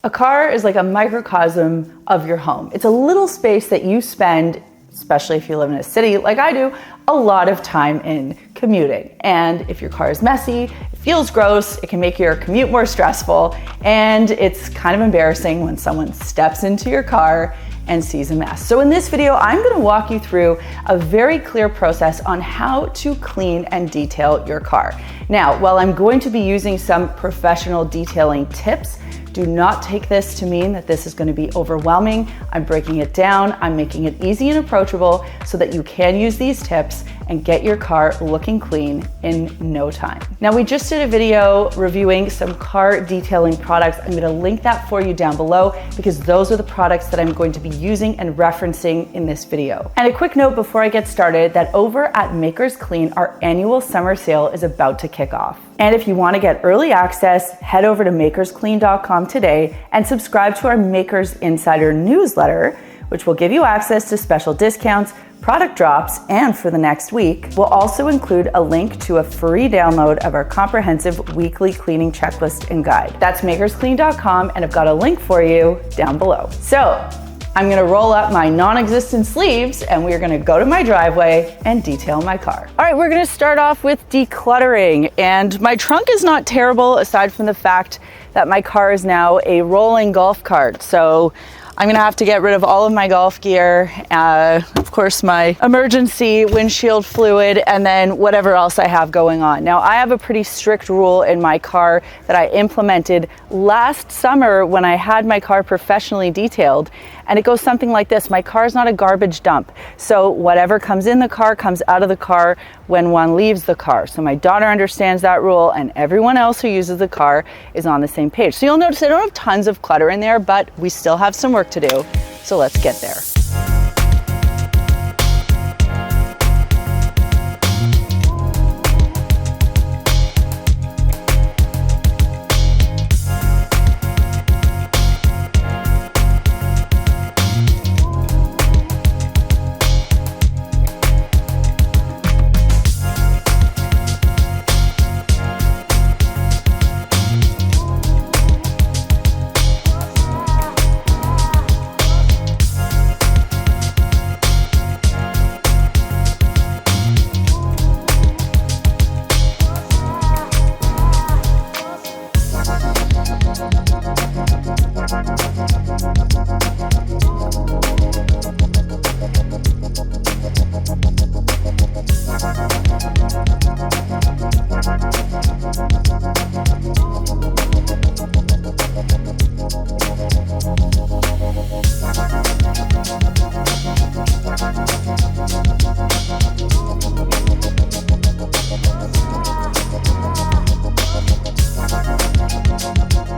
A car is like a microcosm of your home. It's a little space that you spend, especially if you live in a city like I do, a lot of time in commuting. And if your car is messy, it feels gross, it can make your commute more stressful, and it's kind of embarrassing when someone steps into your car and sees a mess. So in this video, I'm gonna walk you through a very clear process on how to clean and detail your car. Now, while I'm going to be using some professional detailing tips, do not take this to mean that this is going to be overwhelming. I'm breaking it down. I'm making it easy and approachable so that you can use these tips and get your car looking clean in no time. Now, we just did a video reviewing some car detailing products. I'm going to link that for you down below because those are the products that I'm going to be using and referencing in this video. And a quick note before I get started that over at Makers Clean, our annual summer sale is about to kick off. And if you want to get early access, head over to makersclean.com today and subscribe to our Makers Insider newsletter, which will give you access to special discounts, product drops, and for the next week, we'll also include a link to a free download of our comprehensive weekly cleaning checklist and guide. That's makersclean.com, and I've got a link for you down below. So I'm gonna roll up my non-existent sleeves and we're gonna go to my driveway and detail my car. All right, we're gonna start off with decluttering. And my trunk is not terrible aside from the fact that my car is now a rolling golf cart. So I'm gonna have to get rid of all of my golf gear, of course my emergency windshield fluid, and then whatever else I have going on. Now, I have a pretty strict rule in my car that I implemented last summer when I had my car professionally detailed, and it goes something like this. My car is not a garbage dump, so whatever comes in the car comes out of the car when one leaves the car. So my daughter understands that rule, and everyone else who uses the car is on the same page. So you'll notice I don't have tons of clutter in there, but we still have some work to do. So let's get there.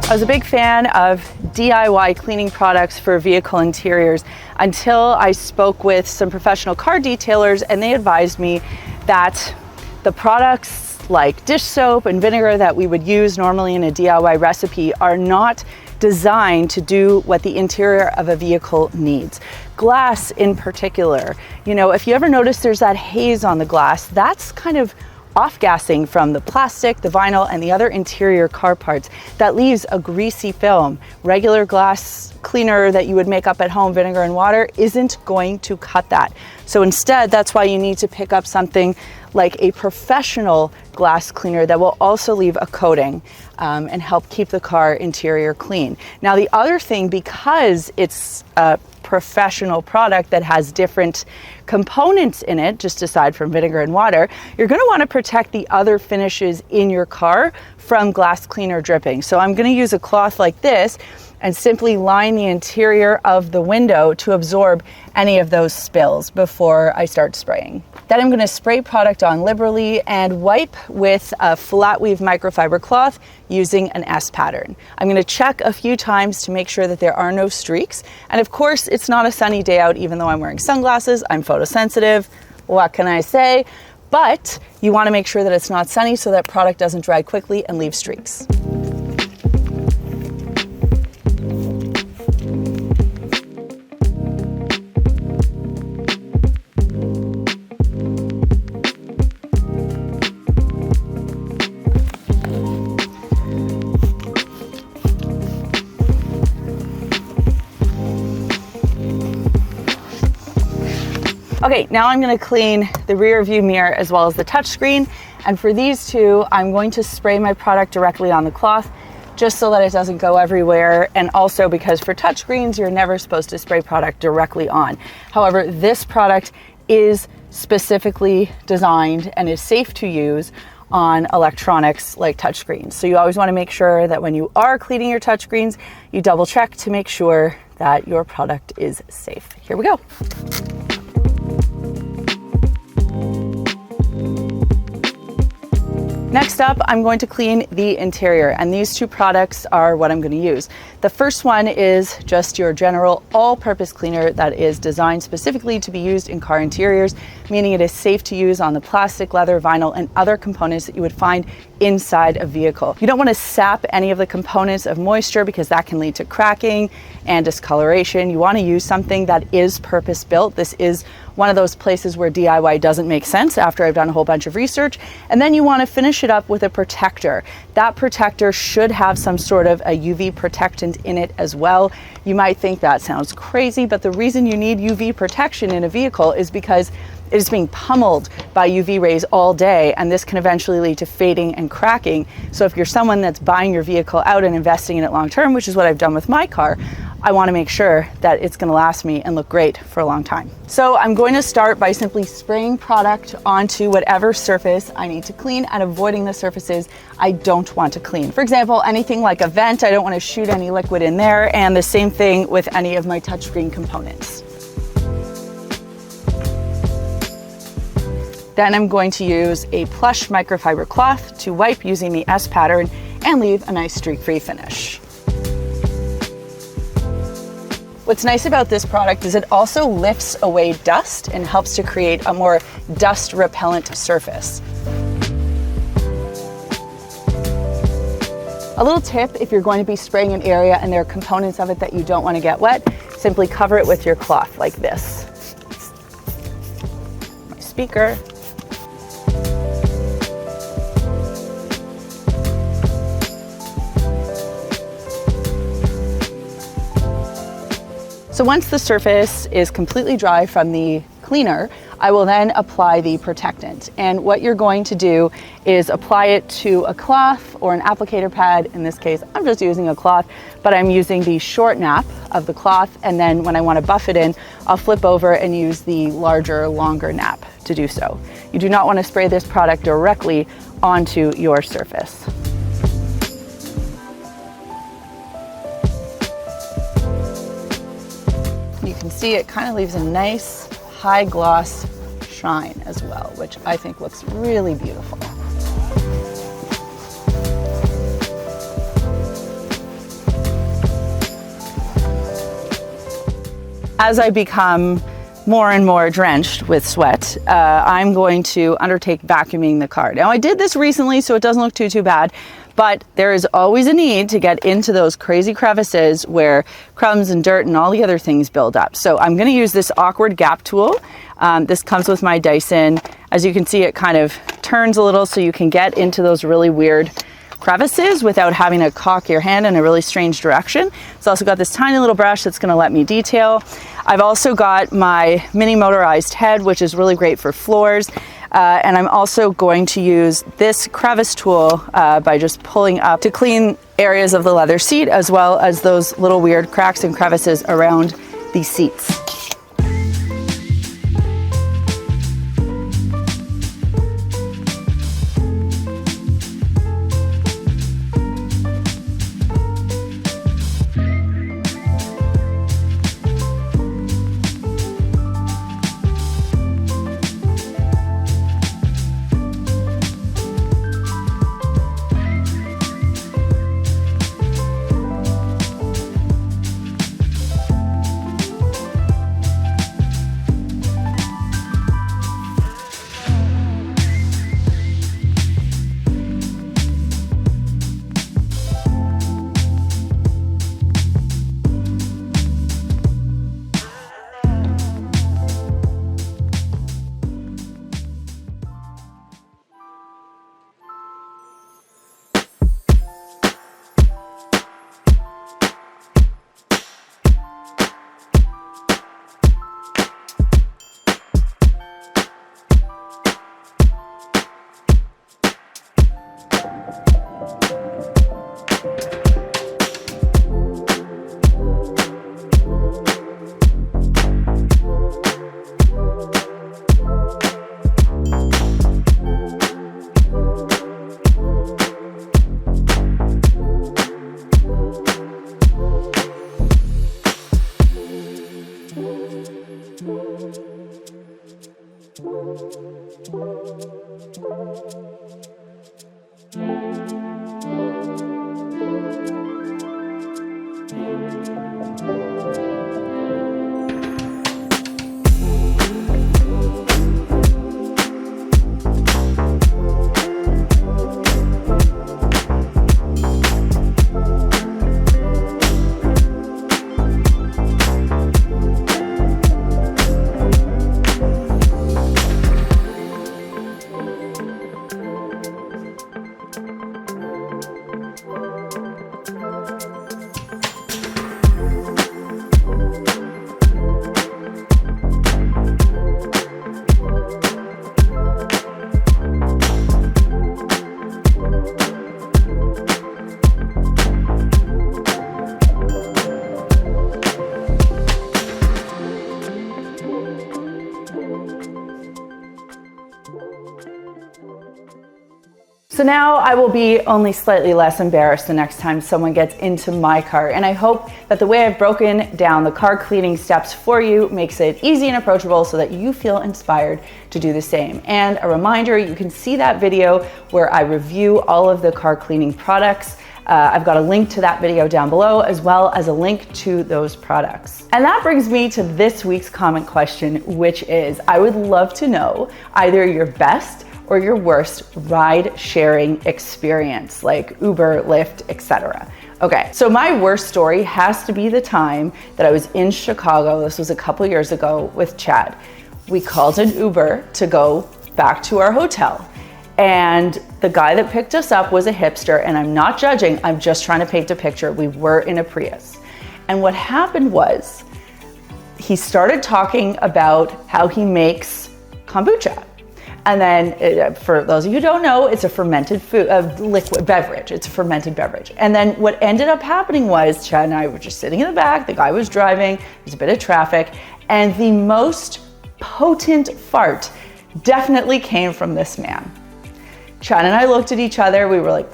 I was a big fan of DIY cleaning products for vehicle interiors until I spoke with some professional car detailers, and they advised me that the products like dish soap and vinegar that we would use normally in a DIY recipe are not designed to do what the interior of a vehicle needs. Glass in particular, you know, if you ever notice there's that haze on the glass, that's kind of off-gassing from the plastic, the vinyl, and the other interior car parts. That leaves a greasy film. Regular glass cleaner that you would make up at home, vinegar and water, isn't going to cut that. So instead, that's why you need to pick up something like a professional glass cleaner that will also leave a coating and help keep the car interior clean. Now, the other thing, because it's a professional product that has different components in it, just aside from vinegar and water, you're going to want to protect the other finishes in your car from glass cleaner dripping. So I'm going to use a cloth like this and simply line the interior of the window to absorb any of those spills before I start spraying. Then I'm going to spray product on liberally and wipe with a flat weave microfiber cloth using an S pattern. I'm going to check a few times to make sure that there are no streaks. And of course, it's not a sunny day out, even though I'm wearing sunglasses. I'm photosensitive. What can I say? But you want to make sure that it's not sunny so that product doesn't dry quickly and leave streaks. Okay, now I'm gonna clean the rear view mirror as well as the touchscreen. And for these two, I'm going to spray my product directly on the cloth just so that it doesn't go everywhere. And also because for touchscreens, you're never supposed to spray product directly on. However, this product is specifically designed and is safe to use on electronics like touchscreens. So you always want to make sure that when you are cleaning your touchscreens, you double check to make sure that your product is safe. Here we go. Next up, I'm going to clean the interior, and these two products are what I'm going to use. The first one is just your general all-purpose cleaner that is designed specifically to be used in car interiors, meaning it is safe to use on the plastic, leather, vinyl, and other components that you would find inside a vehicle. You don't want to sap any of the components of moisture because that can lead to cracking and discoloration. You want to use something that is purpose-built. This is one of those places where DIY doesn't make sense after I've done a whole bunch of research. And then you want to finish it up with a protector. That protector should have some sort of a UV protectant in it as well. You might think that sounds crazy, but the reason you need UV protection in a vehicle is because it is being pummeled by UV rays all day, and this can eventually lead to fading and cracking. So if you're someone that's buying your vehicle out and investing in it long term, which is what I've done with my car, I want to make sure that it's going to last me and look great for a long time. So I'm going to start by simply spraying product onto whatever surface I need to clean and avoiding the surfaces I don't want to clean. For example, anything like a vent, I don't want to shoot any liquid in there, and the same thing with any of my touchscreen components. Then I'm going to use a plush microfiber cloth to wipe using the S pattern and leave a nice streak-free finish. What's nice about this product is it also lifts away dust and helps to create a more dust repellent surface. A little tip, if you're going to be spraying an area and there are components of it that you don't want to get wet, simply cover it with your cloth like this. My speaker. So once the surface is completely dry from the cleaner, I will then apply the protectant. And what you're going to do is apply it to a cloth or an applicator pad. In this case, I'm just using a cloth, but I'm using the short nap of the cloth. And then when I want to buff it in, I'll flip over and use the larger, longer nap to do so. You do not want to spray this product directly onto your surface. You can see it kind of leaves a nice high gloss shine as well, which I think looks really beautiful. As I become more and more drenched with sweat, I'm going to undertake vacuuming the car. Now I did this recently, so it doesn't look too bad, but there is always a need to get into those crazy crevices where crumbs and dirt and all the other things build up. So I'm going to use this awkward gap tool. This comes with my Dyson. As you can see, it kind of turns a little so you can get into those really weird crevices without having to cock your hand in a really strange direction. It's also got this tiny little brush that's going to let me detail. I've also got my mini motorized head, which is really great for floors. And I'm also going to use this crevice tool by just pulling up to clean areas of the leather seat, as well as those little weird cracks and crevices around the seats. So now I will be only slightly less embarrassed the next time someone gets into my car, and I hope that the way I've broken down the car cleaning steps for you makes it easy and approachable so that you feel inspired to do the same. And a reminder, you can see that video where I review all of the car cleaning products. I've got a link to that video down below, as well as a link to those products. And that brings me to this week's comment question, which is, I would love to know either your best or your worst ride sharing experience, like Uber, Lyft, etc. Okay, so my worst story has to be the time that I was in Chicago. This was a couple years ago with Chad. We called an Uber to go back to our hotel. And the guy that picked us up was a hipster, and I'm not judging, I'm just trying to paint a picture. We were in a Prius. And what happened was, he started talking about how he makes kombucha. And then, for those of you who don't know, it's a fermented food, liquid beverage. It's a fermented beverage. And then what ended up happening was, Chad and I were just sitting in the back, the guy was driving, there's a bit of traffic, and the most potent fart definitely came from this man. Chad and I looked at each other, we were like,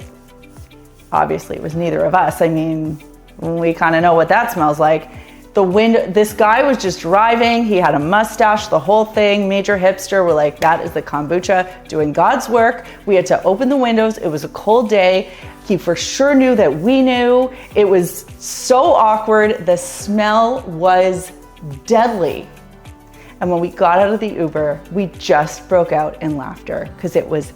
obviously it was neither of us. I mean, we kind of know what that smells like. This guy was just driving, he had a mustache, the whole thing, major hipster. We're like, that is the kombucha doing God's work. We had to open the windows, it was a cold day. He for sure knew that we knew. It was so awkward, the smell was deadly. And when we got out of the Uber, we just broke out in laughter because it was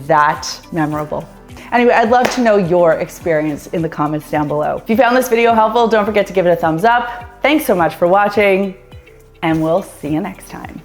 that memorable. Anyway, I'd love to know your experience in the comments down below. If you found this video helpful, don't forget to give it a thumbs up. Thanks so much for watching, and we'll see you next time.